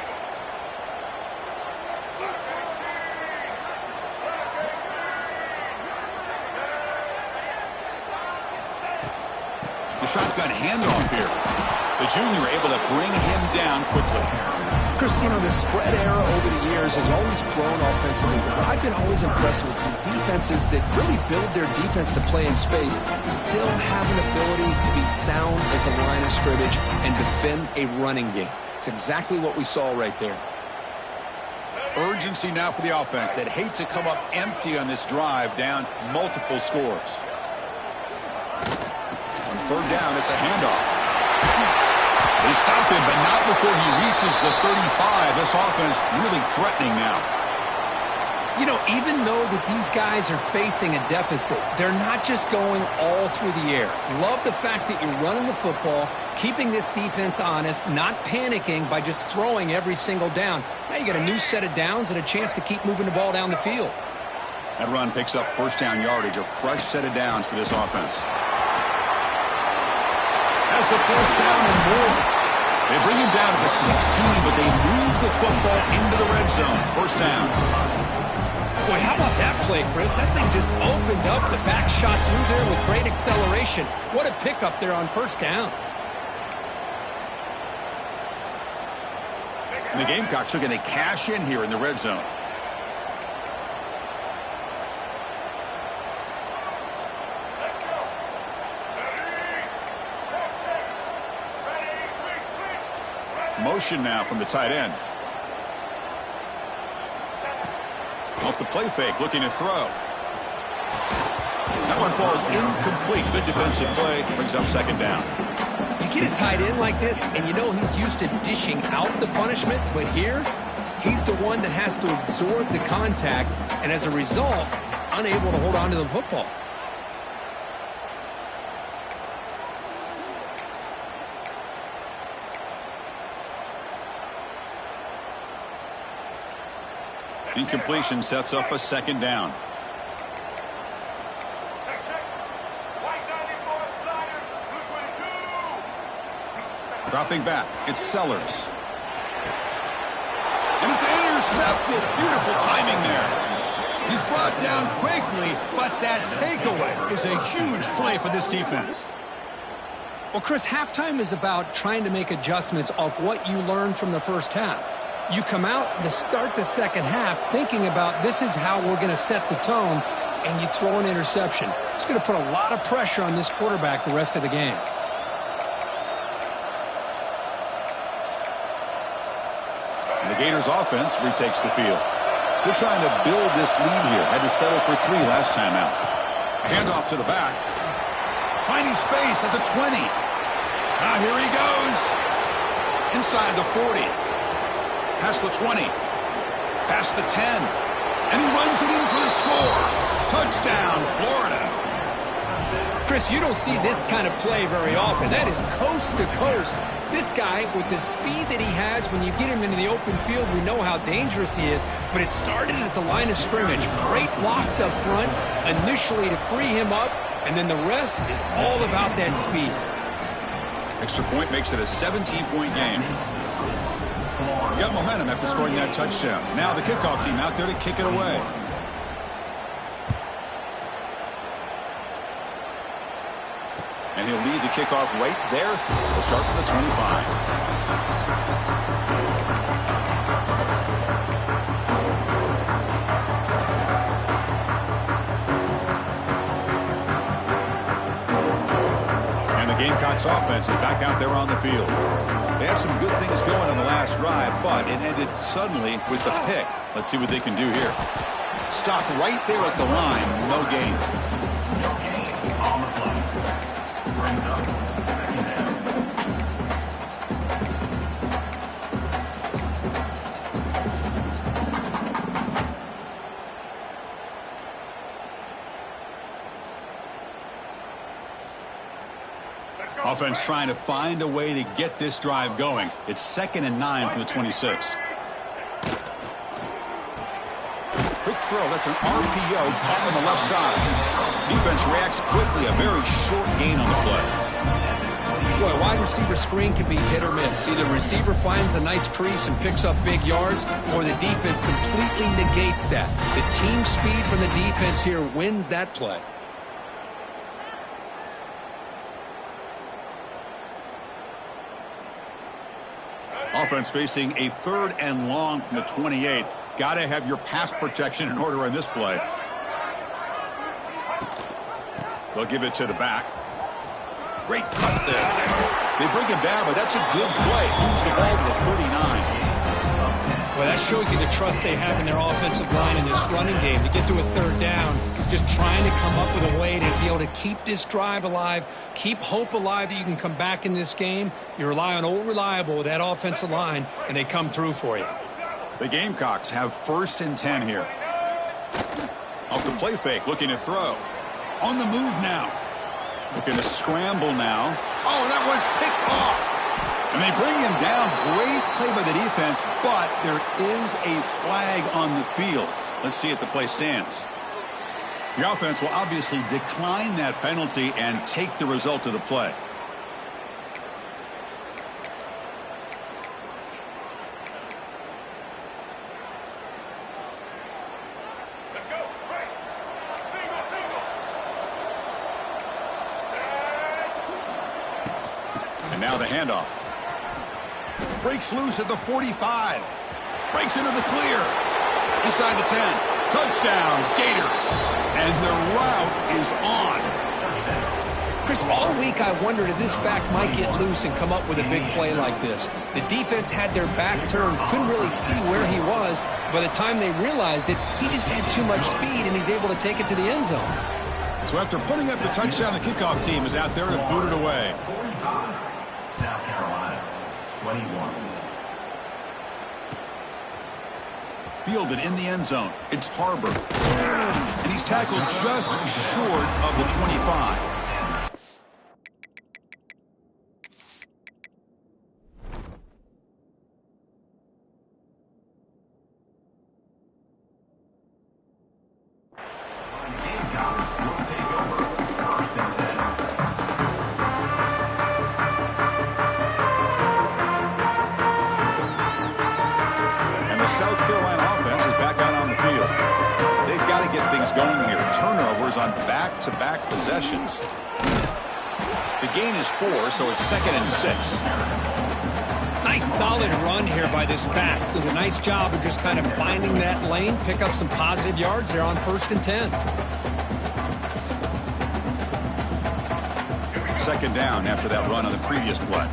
The shotgun handoff here. The junior able to bring him down quickly. Chris, you know, the spread era over the years has always grown offensively, but I've been always impressed with the defenses that really build their defense to play in space, still have an ability to be sound at the line of scrimmage and defend a running game. It's exactly what we saw right there. Urgency now for the offense that hate to come up empty on this drive, down multiple scores. On third down, it's a handoff. They stop him, but not before he reaches the 35. This offense really threatening now. You know, even though that these guys are facing a deficit, they're not just going all through the air. Love the fact that you're running the football, keeping this defense honest, not panicking by just throwing every single down. Now you got a new set of downs and a chance to keep moving the ball down the field. That run picks up first down yardage, a fresh set of downs for this offense. Has the first down and more. They bring him down to the 16, but they move the football into the red zone. First down. Boy, how about that play, Chris? That thing just opened up. The back shot through there with great acceleration. What a pickup there on first down. And the Gamecocks are going to cash in here in the red zone. Motion now from the tight end. Off the play fake, looking to throw. That one falls incomplete. Good defensive play, brings up second down. You get a tight end like this, and you know he's used to dishing out the punishment, but here, he's the one that has to absorb the contact, and as a result, he's unable to hold on to the football. Incompletion sets up a second down. Dropping back, it's Sellers. And it's intercepted. Beautiful timing there. He's brought down quickly, but that takeaway is a huge play for this defense. Well, Chris, halftime is about trying to make adjustments off what you learned from the first half. You come out to start the second half thinking about this is how we're going to set the tone, and you throw an interception. It's going to put a lot of pressure on this quarterback the rest of the game. And the Gators offense retakes the field. They're trying to build this lead here. Had to settle for 3 last time out. Handoff to the back. Finding space at the 20. Now here he goes. Inside the 40. Past the 20. Past the 10. And he runs it in for the score. Touchdown, Florida. Chris, you don't see this kind of play very often. That is coast to coast. This guy, with the speed that he has, when you get him into the open field, we know how dangerous he is. But it started at the line of scrimmage. Great blocks up front, initially to free him up, and then the rest is all about that speed. Extra point makes it a 17-point game. You got momentum after scoring that touchdown. Now the kickoff team out there to kick it away. And he'll lead the kickoff right there. We'll start from the 25. And the Gamecocks offense is back out there on the field. They had some good things going on the last drive, but it ended suddenly with the pick. Let's see what they can do here. Stop right there at the line. No gain. On the play. Brings up second down. Offense trying to find a way to get this drive going. It's 2nd and 9 from the 26. Quick throw. That's an RPO caught on the left side. Defense reacts quickly. A very short gain on the play. Boy, a wide receiver screen can be hit or miss. Either the receiver finds a nice crease and picks up big yards, or the defense completely negates that. The team speed from the defense here wins that play. Offense facing a 3rd and long from the 28. Got to have your pass protection in order on this play. They'll give it to the back. Great cut there. They bring him down, but that's a good play. Moves the ball to the 39. Well, that shows you the trust they have in their offensive line in this running game. To get to a 3rd down, just trying to come up with a way to be able to keep this drive alive, keep hope alive that you can come back in this game. You rely on Old Reliable with that offensive line, and they come through for you. The Gamecocks have 1st and 10 here. Off the play fake, looking to throw. On the move now. Looking to scramble now. Oh, that one's picked off. And they bring him down. Great play by the defense, but there is a flag on the field. Let's see if the play stands. The offense will obviously decline that penalty and take the result of the play. And now the handoff. Breaks loose at the 45. Breaks into the clear. Inside the 10. Touchdown, Gators. And the route is on. Chris, Chris, all week I wondered if this back might get loose and come up with a big play like this. The defense had their back turned, couldn't really see where he was. By the time they realized it, he just had too much speed, and he's able to take it to the end zone. So after putting up the touchdown, the kickoff team is out there to boot it away. 45, South Carolina, 21. Fielded in the end zone. It's Harbor. And he's tackled just short of the 25. South Carolina offense is back out on the field. They've got to get things going here. Turnovers on back-to-back possessions. The gain is 4, so it's 2nd and 6. Nice solid run here by this back. Did a nice job of just kind of finding that lane, pick up some positive yards there on 1st and 10. 2nd down after that run on the previous play.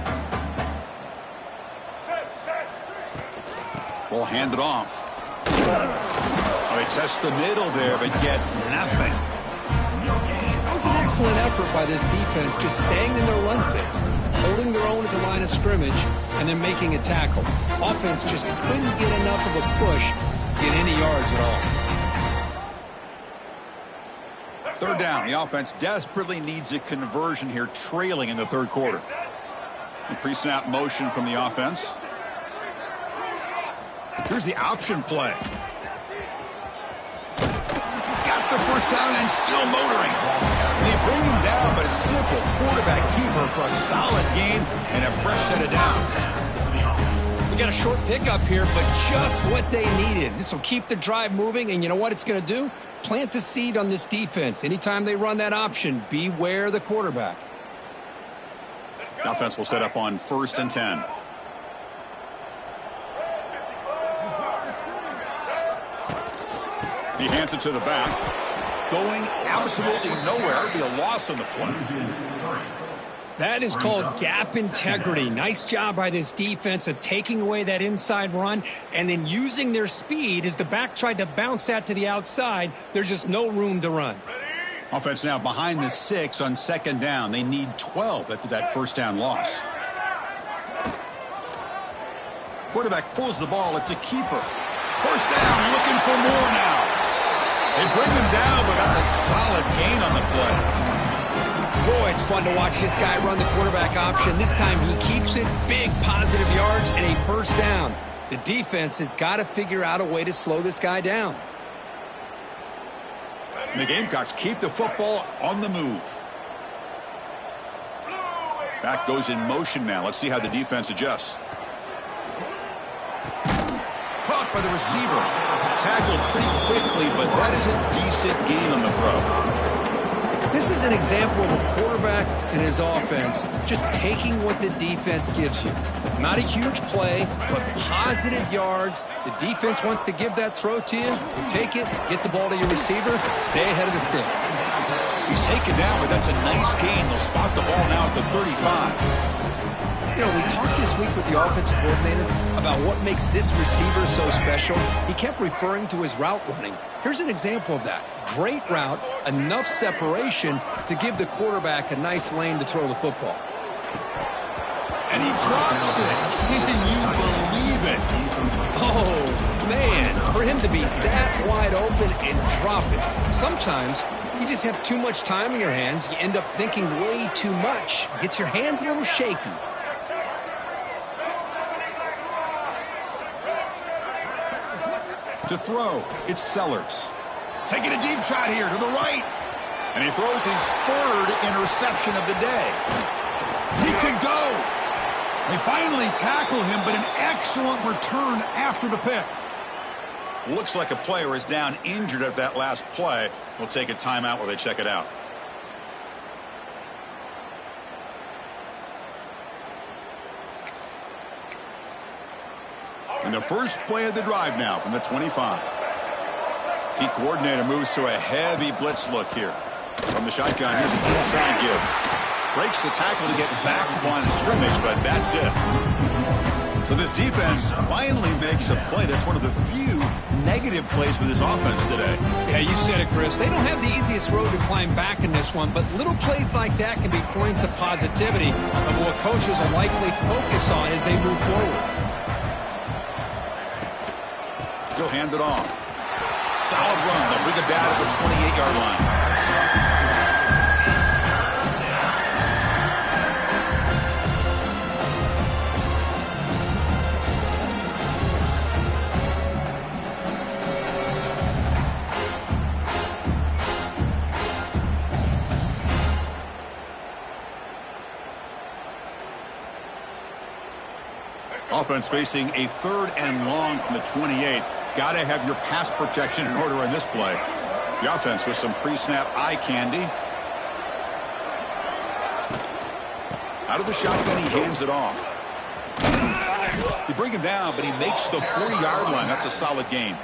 We'll hand it off. Oh, they test the middle there, but get nothing. That was an excellent effort by this defense, just staying in their run fix, holding their own at the line of scrimmage, and then making a tackle. Offense just couldn't get enough of a push to get any yards at all. 3rd down. The offense desperately needs a conversion here, trailing in the 3rd quarter. The pre-snap motion from the offense. Here's the option play. Got the 1st down and still motoring. They bring him down, but a simple quarterback keeper for a solid gain and a fresh set of downs. We got a short pickup here, but just what they needed. This will keep the drive moving, and you know what it's going to do? Plant a seed on this defense. Anytime they run that option, beware the quarterback. The offense will set up on 1st and 10. He hands it to the back. Going absolutely nowhere. It'll be a loss on the play. That is called gap integrity. Nice job by this defense of taking away that inside run and then using their speed as the back tried to bounce that to the outside. There's just no room to run. Offense now behind the 6 on 2nd down. They need 12 after that 1st down loss. Quarterback pulls the ball. It's a keeper. 1st down, looking for more now. They bring him down, but that's a solid gain on the play. Boy, it's fun to watch this guy run the quarterback option. This time he keeps it, big positive yards, and a 1st down. The defense has got to figure out a way to slow this guy down. And the Gamecocks keep the football on the move. Back goes in motion now. Let's see how the defense adjusts. Caught by the receiver. Tackled pretty quickly, but that is a decent gain on the throw. This is an example of a quarterback and his offense just taking what the defense gives you. Not a huge play, but positive yards. The defense wants to give that throw to you. Take it, get the ball to your receiver, stay ahead of the sticks. He's taken down, but that's a nice gain. They'll spot the ball now at the 35. You know, we talked this week with the offensive coordinator about what makes this receiver so special. He kept referring to his route running. Here's an example of that. Great route, enough separation to give the quarterback a nice lane to throw the football. And he drops it. Can you believe it? Oh, man, for him to be that wide open and drop it. Sometimes you just have too much time in your hands. You end up thinking way too much. Gets your hands a little shaky. To throw, it's Sellers. Taking a deep shot here to the right. And he throws his 3rd interception of the day. He could go. They finally tackle him, but an excellent return after the pick. Looks like a player is down injured at that last play. We'll take a timeout while they check it out. And the first play of the drive now from the 25. The coordinator moves to a heavy blitz look here. From the shotgun, here's an inside give. Breaks the tackle to get back to the line of scrimmage, but that's it. So this defense finally makes a play. That's one of the few negative plays for this offense today. Yeah, you said it, Chris. They don't have the easiest road to climb back in this one, but little plays like that can be points of positivity of what coaches will likely focus on as they move forward. He'll hand it off. Solid run. They'll bring it down to the 28-yard line. Offense facing a 3rd and long from the 28. Got to have your pass protection in order on this play. The offense with some pre-snap eye candy. Out of the shotgun, he hands it off. They bring him down, but he makes the 40-yard line. That's a solid gain.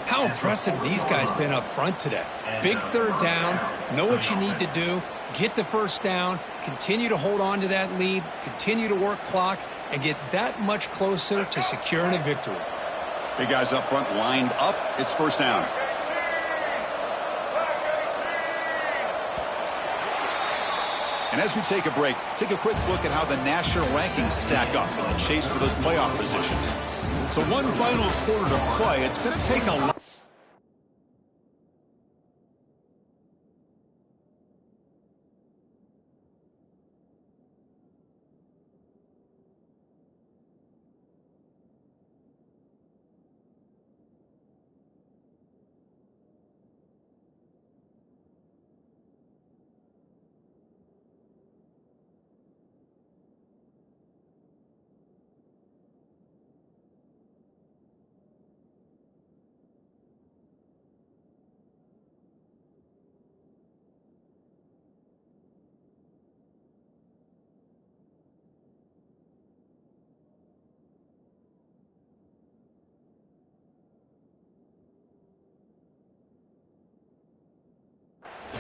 How impressive these guys been up front today. Big 3rd down, know what you need to do, get the 1st down, continue to hold on to that lead, continue to work clock, and get that much closer to securing a victory. Big guys up front lined up. It's 1st down. And as we take a break, take a quick look at how the national rankings stack up in the chase for those playoff positions. So one final quarter to play. It's going to take a lot.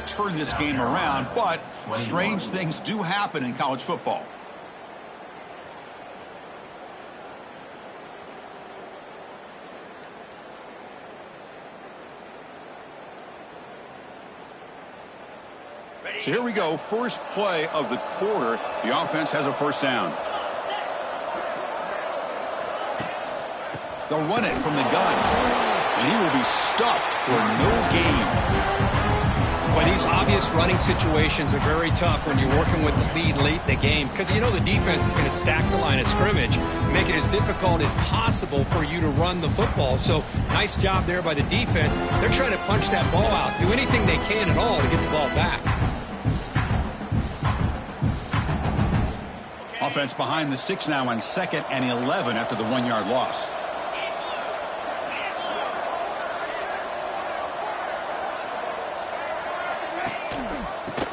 Turn this game around, but strange things do happen in college football. So here we go, first play of the quarter. The offense has a 1st down. They'll run it from the gun, and he will be stuffed for no gain. Boy, these obvious running situations are very tough when you're working with the lead late in the game because you know the defense is going to stack the line of scrimmage, make it as difficult as possible for you to run the football. So nice job there by the defense. They're trying to punch that ball out, do anything they can at all to get the ball back. Offense behind the 6 now on 2nd and 11 after the 1-yard loss.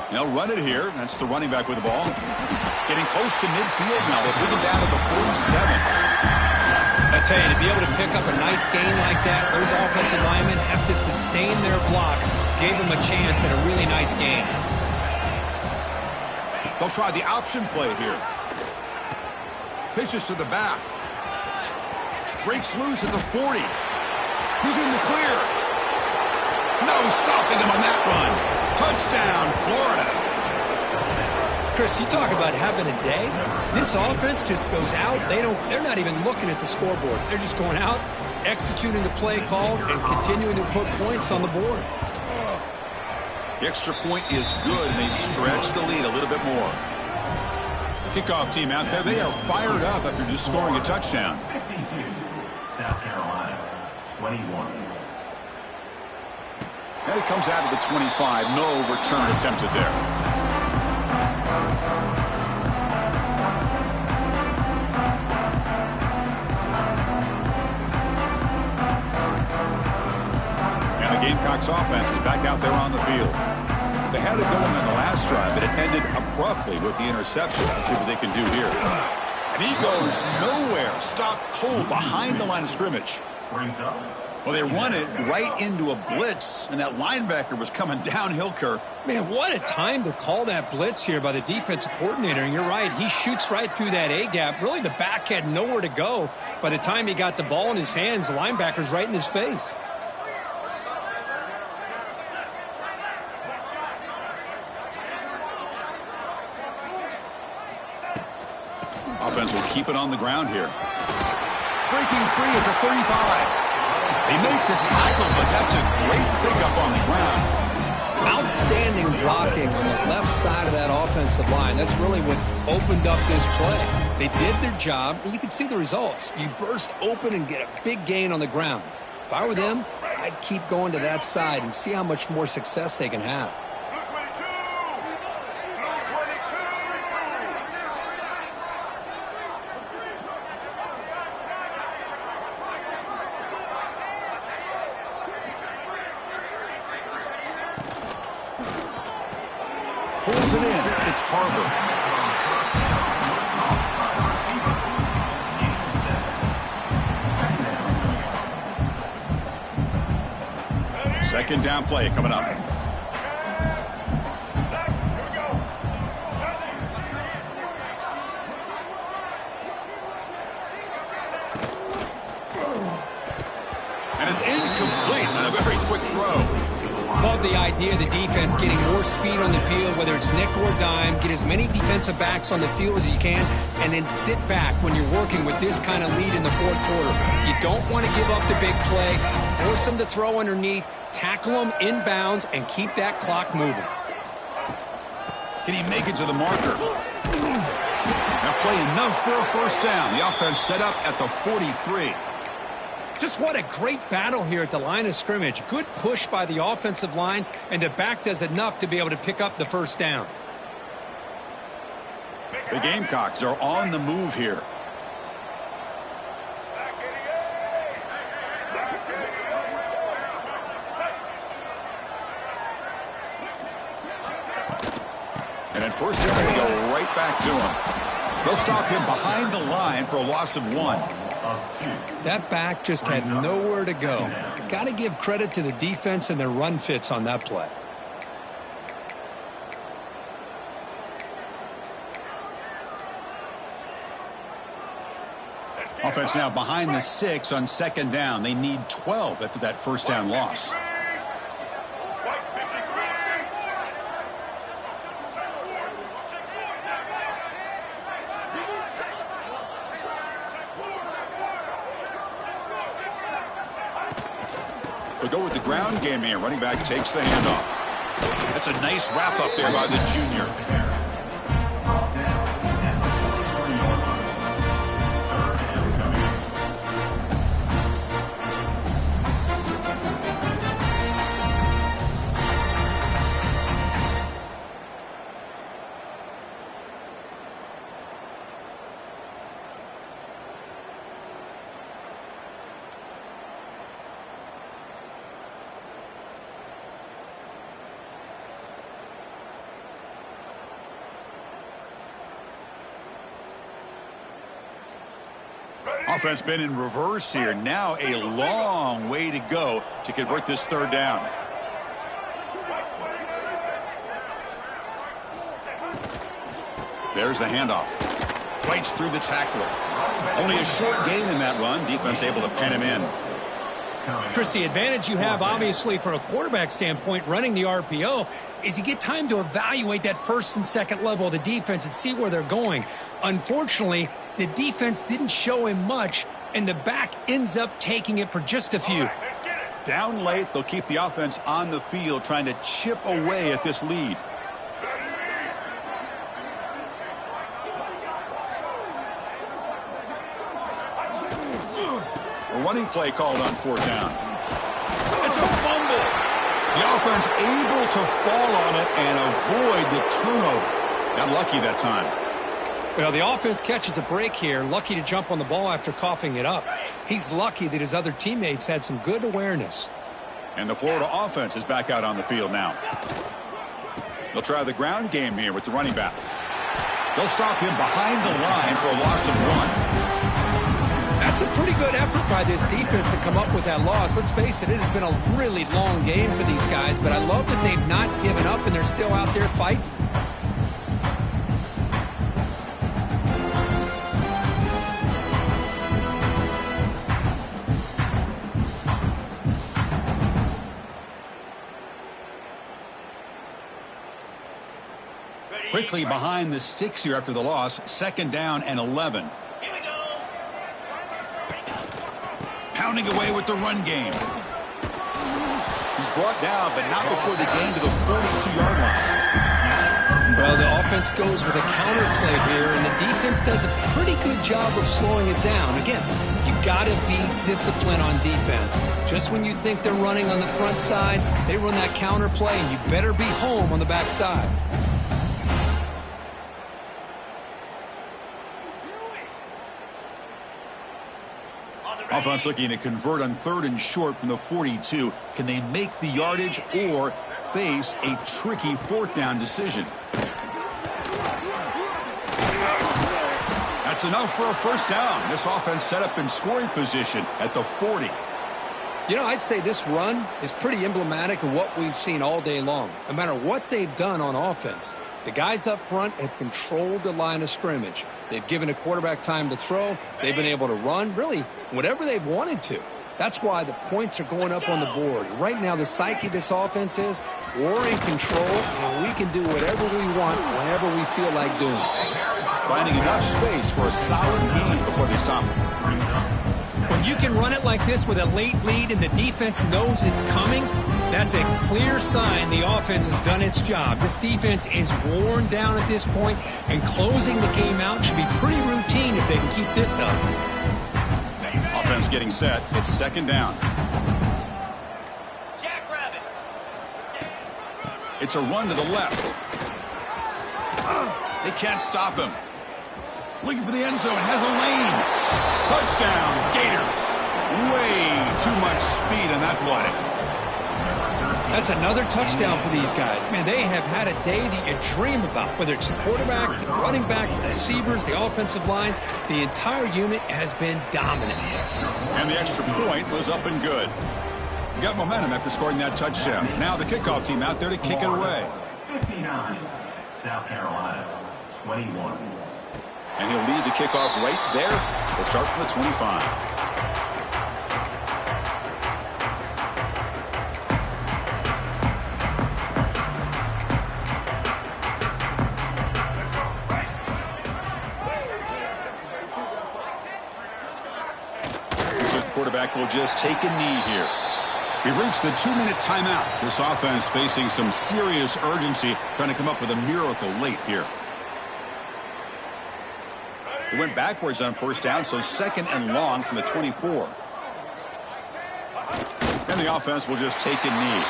They'll run it here. That's the running back with the ball. Getting close to midfield now. They'll bring it down to the 47. I tell you, to be able to pick up a nice gain like that, those offensive linemen have to sustain their blocks. Gave them a chance at a really nice gain. They'll try the option play here. Pitches to the back. Breaks loose at the 40. He's in the clear. No stopping him on that run. Touchdown, Florida. Chris, you talk about having a day. This offense just goes out. They're not even looking at the scoreboard. They're just going out, executing the play called, and continuing to put points on the board. The extra point is good, and they stretch the lead a little bit more. Kickoff team out there. They are fired up after just scoring a touchdown. 52, South Carolina, 21. And it comes out of the 25. No return attempted there. And the Gamecocks offense is back out there on the field. They had it going on the last drive, but it ended abruptly with the interception. Let's see what they can do here. And he goes nowhere. Stopped cold behind the line of scrimmage. Brings up. Well, they run it right into a blitz, and that linebacker was coming downhill, Kirk. Man, what a time to call that blitz here by the defensive coordinator. And you're right, he shoots right through that A-gap. Really, the back had nowhere to go. By the time he got the ball in his hands, the linebacker's right in his face. Offense will keep it on the ground here. Breaking free at the 35. They make the tackle, but that's a great pickup on the ground. Outstanding blocking on the left side of that offensive line. That's really what opened up this play. They did their job, and you can see the results. You burst open and get a big gain on the ground. If I were them, I'd keep going to that side and see how much more success they can have. Pulls it in. It's Harbor. Second down play coming up. And it's incomplete on a very quick throw. Love the idea of the defense getting more speed on the field, whether it's nickel or dime. Get as many defensive backs on the field as you can, and then sit back when you're working with this kind of lead in the fourth quarter. You don't want to give up the big play. Force them to throw underneath, tackle them inbounds, and keep that clock moving. Can he make it to the marker? Now play enough for a first down. The offense set up at the 43. Just what a great battle here at the line of scrimmage. Good push by the offensive line, and the back does enough to be able to pick up the first down. The Gamecocks are on the move here. And at first down, they go right back to him. They'll stop him behind the line for a loss of 1. That back just had nowhere to go. Got to give credit to the defense and their run fits on that play. Offense now behind the 6 on second down. They need 12 after that first down loss. They'll go with the ground game here. Running back takes the handoff. That's a nice wrap up there by the junior. Offense been in reverse here. Now a long way to go to convert this third down. There's the handoff. Fights through the tackler. Only a short gain in that run. Defense able to pen him in. Chris, the advantage you have, obviously, from a quarterback standpoint, running the RPO, is you get time to evaluate that first and second level of the defense and see where they're going. Unfortunately, the defense didn't show him much, and the back ends up taking it for just a few. Down late, they'll keep the offense on the field, trying to chip away at this lead. A running play called on fourth down. It's a fumble. The offense able to fall on it and avoid the turnover. Got lucky that time. Well, the offense catches a break here. Lucky to jump on the ball after coughing it up. He's lucky that his other teammates had some good awareness. And the Florida offense is back out on the field now. They'll try the ground game here with the running back. They'll stop him behind the line for a loss of 1. That's a pretty good effort by this defense to come up with that loss. Let's face it, it has been a really long game for these guys, but I love that they've not given up and they're still out there fighting. Quickly behind the sticks here after the loss. 2nd down and 11. Pounding away with the run game. He's brought down, but not before the gain to the 42-yard line. Well, the offense goes with a counter play here, and the defense does a pretty good job of slowing it down. Again, you got to be disciplined on defense. Just when you think they're running on the front side, they run that counter play, and you better be home on the back side. Offense looking to convert on 3rd and short from the 42. Can they make the yardage or face a tricky 4th down decision? That's enough for a 1st down. This offense set up in scoring position at the 40. You know, I'd say this run is pretty emblematic of what we've seen all day long. No matter what they've done on offense, the guys up front have controlled the line of scrimmage. They've given a quarterback time to throw. They've been able to run, really, whatever they've wanted to. That's why the points are going up on the board. Right now, the psyche of this offense is we're in control, and we can do whatever we want whenever we feel like doing it. Finding enough space for a solid gain before they stop it. When you can run it like this with a late lead and the defense knows it's coming, that's a clear sign the offense has done its job. This defense is worn down at this point, and closing the game out should be pretty routine if they can keep this up. Offense getting set. It's 2nd down. It's a run to the left. They can't stop him. Looking for the end zone. Has a lane. Touchdown, Gators. Way too much speed on that play. That's another touchdown for these guys. Man, they have had a day that you dream about, whether it's the quarterback, the running back, the receivers, the offensive line. The entire unit has been dominant. And the extra point was up and good. You got momentum after scoring that touchdown. Now the kickoff team out there to kick it away. 59, South Carolina, 21. And he'll lead the kickoff right there. They'll start from the 25. Quarterback will just take a knee here. We've reached the 2-minute timeout. This offense facing some serious urgency, trying to come up with a miracle late here. They went backwards on 1st down, so 2nd and long from the 24. And the offense will just take a knee.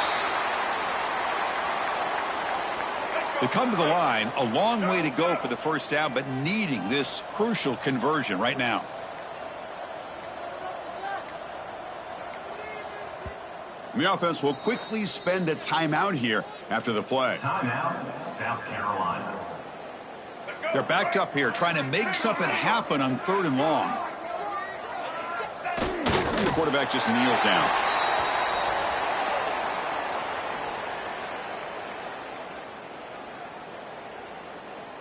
They come to the line, a long way to go for the 1st down, but needing this crucial conversion right now. The offense will quickly spend a timeout here after the play. Timeout, South Carolina. They're backed up here trying to make something happen on 3rd and long. And the quarterback just kneels down.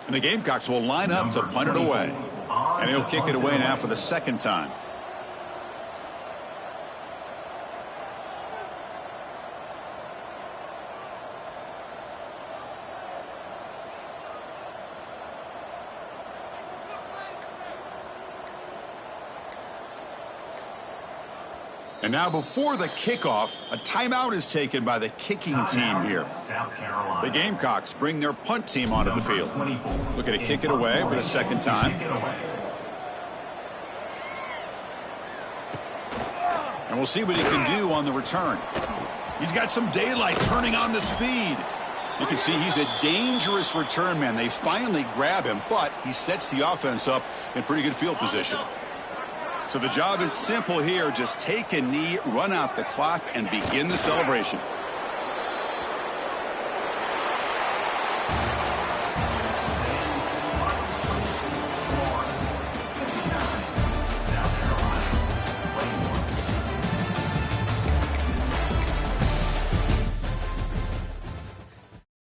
And the Gamecocks will line up to punt it away. And he'll kick it away now for the 2nd time. And now before the kickoff, a timeout is taken by the kicking team here. The Gamecocks bring their punt team onto the field. Looking to kick it away for the 2nd time. And we'll see what he can do on the return. He's got some daylight turning on the speed. You can see he's a dangerous return man. They finally grab him, but he sets the offense up in pretty good field position. So the job is simple here. Just take a knee, run out the clock, and begin the celebration.